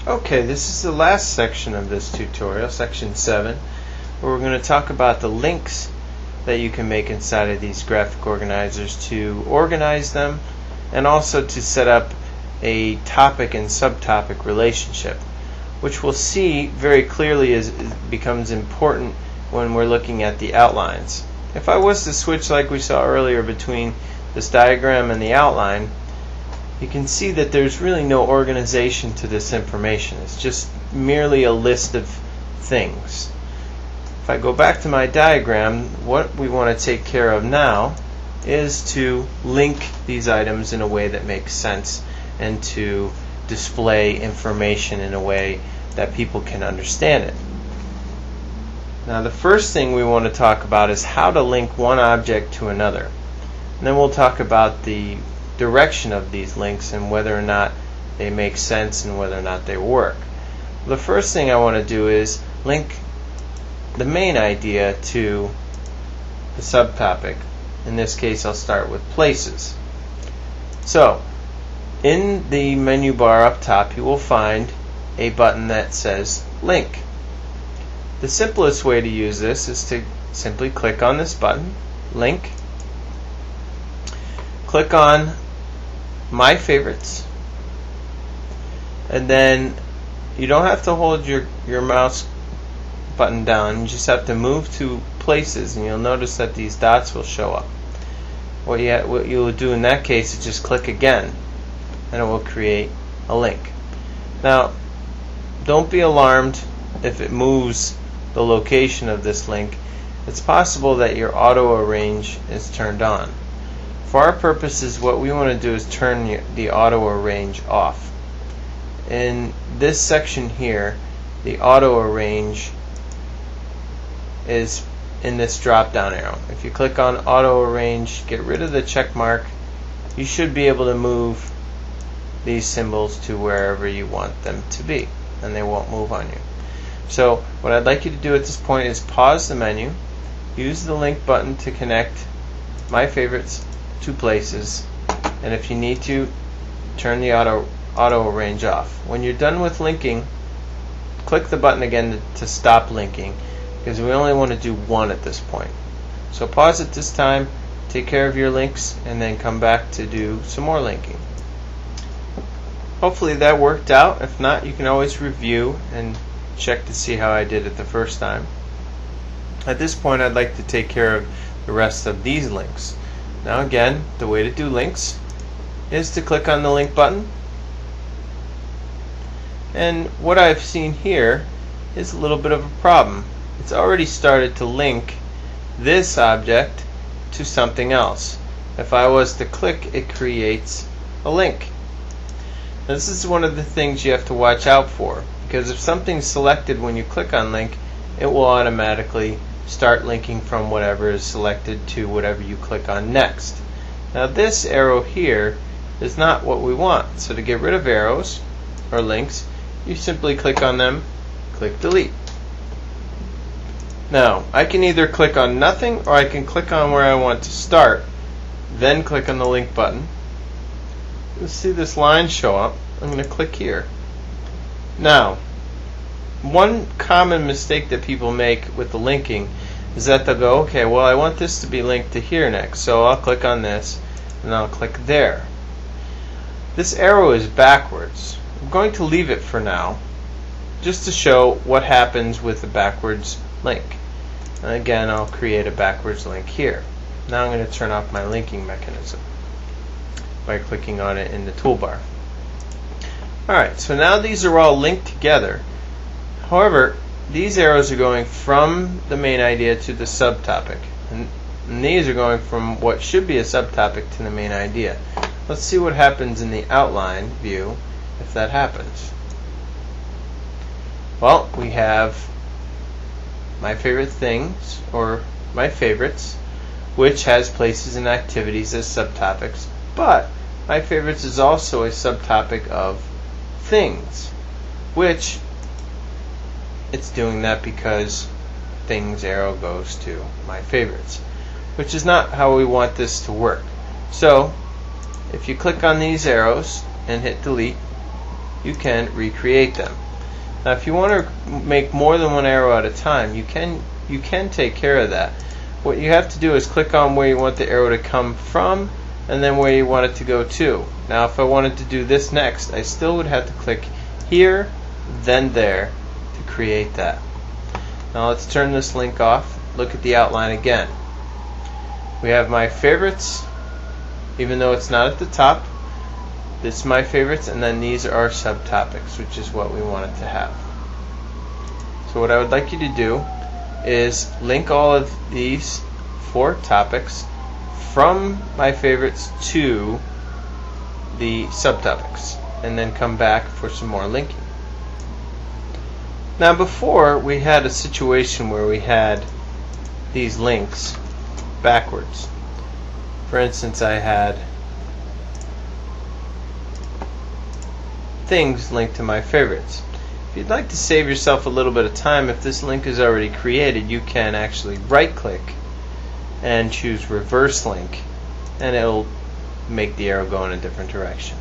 Okay, this is the last section of this tutorial, section 7, where we're going to talk about the links that you can make inside of these graphic organizers to organize them and also to set up a topic and subtopic relationship, which we'll see very clearly becomes important when we're looking at the outlines. If I was to switch like we saw earlier between this diagram and the outline, you can see that there's really no organization to this information. It's just merely a list of things. If I go back to my diagram, what we want to take care of now is to link these items in a way that makes sense and to display information in a way that people can understand it. Now the first thing we want to talk about is how to link one object to another. And then we'll talk about the direction of these links and whether or not they make sense and whether or not they work. The first thing I want to do is link the main idea to the subtopic. In this case, I'll start with places. So, in the menu bar up top, you will find a button that says Link. The simplest way to use this is to simply click on this button, Link, click on My Favorites, and then you don't have to hold your mouse button down. You just have to move to Places, and you'll notice that these dots will show up. What you will do in that case is just click again, and it will create a link. Now, don't be alarmed if it moves the location of this link. It's possible that your auto arrange is turned on. For our purposes, what we want to do is turn the auto arrange off. In this section here, the auto arrange is in this drop down arrow. If you click on auto arrange, get rid of the check mark, you should be able to move these symbols to wherever you want them to be, and they won't move on you. So what I'd like you to do at this point is pause the menu, use the link button to connect My Favorites to Places, and if you need to, turn the auto arrange off. When you're done with linking, click the button again to stop linking, because we only want to do one at this point. So pause it this time, take care of your links, and then come back to do some more linking. Hopefully that worked out. If not, you can always review and check to see how I did it the first time. At this point, I'd like to take care of the rest of these links. Now again, the way to do links is to click on the link button, and what I've seen here is a little bit of a problem. It's already started to link this object to something else. If I was to click, it creates a link. Now, this is one of the things you have to watch out for, because if something's selected when you click on link, it will automatically start linking from whatever is selected to whatever you click on next. Now this arrow here is not what we want, so to get rid of arrows or links, you simply click on them, click delete. Now I can either click on nothing, or I can click on where I want to start, then click on the link button. You'll see this line show up. I'm going to click here. Now, one common mistake that people make with the linking is that they'll go, okay, well I want this to be linked to here next, so I'll click on this and I'll click there. This arrow is backwards. I'm going to leave it for now just to show what happens with the backwards link. And again, I'll create a backwards link here. Now I'm going to turn off my linking mechanism by clicking on it in the toolbar. Alright, so now these are all linked together. However, these arrows are going from the main idea to the subtopic, and these are going from what should be a subtopic to the main idea. Let's see what happens in the outline view if that happens. Well, we have My Favorite Things, or My Favorites, which has places and activities as subtopics, but My Favorites is also a subtopic of Things, which it's doing that because Things arrow goes to My Favorites, which is not how we want this to work. So if you click on these arrows and hit delete, you can recreate them. Now if you want to make more than one arrow at a time, you can take care of that. What you have to do is click on where you want the arrow to come from and then where you want it to go to. Now if I wanted to do this next, I still would have to click here, then there to create that. Now let's turn this link off. Look at the outline again. We have my favorites, even though it's not at the top. This is my favorites, and then these are our subtopics, which is what we want it to have. So what I would like you to do is link all of these 4 topics from my favorites to the subtopics, and then come back for some more linking. Now before, we had a situation where we had these links backwards. For instance, I had things linked to my favorites. If you'd like to save yourself a little bit of time, if this link is already created, you can actually right click and choose reverse link, and it'll make the arrow go in a different direction.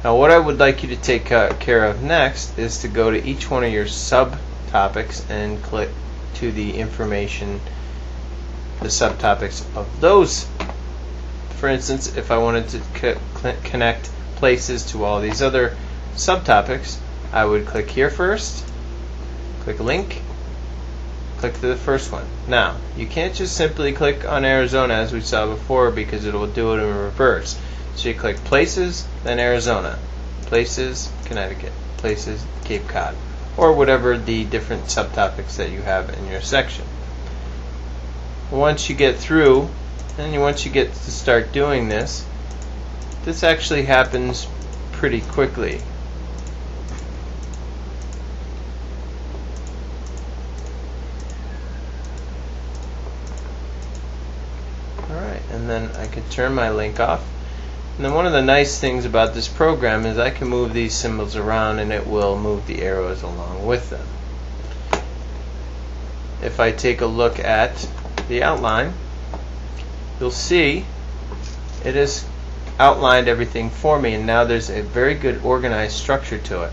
Now what I would like you to take care of next is to go to each one of your subtopics and click to the information, the subtopics of those. For instance, if I wanted to connect places to all these other subtopics, I would click here first, click link, click to the first one. Now, you can't just simply click on Arizona as we saw before, because it will do it in reverse. So you click places, then Arizona, places, Connecticut, places, Cape Cod, or whatever the different subtopics that you have in your section. Once you get through, and once you get to start doing this, this actually happens pretty quickly. Alright, and then I can turn my link off. And then one of the nice things about this program is I can move these symbols around and it will move the arrows along with them. If I take a look at the outline, you'll see it has outlined everything for me, and now there's a very good organized structure to it.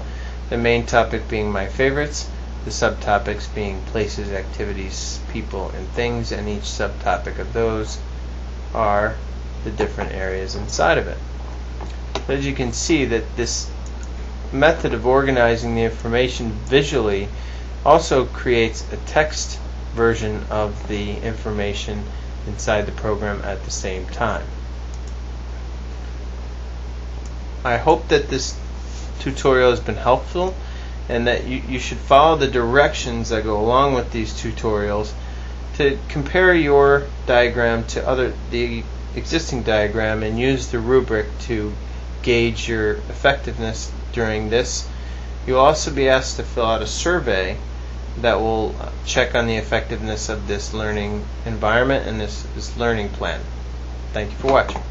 The main topic being my favorites, the subtopics being places, activities, people, and things, and each subtopic of those are the different areas inside of it. As you can see, that this method of organizing the information visually also creates a text version of the information inside the program at the same time. I hope that this tutorial has been helpful, and that you should follow the directions that go along with these tutorials to compare your diagram to the existing diagram, and use the rubric to gauge your effectiveness during this. You'll also be asked to fill out a survey that will check on the effectiveness of this learning environment and this learning plan. Thank you for watching.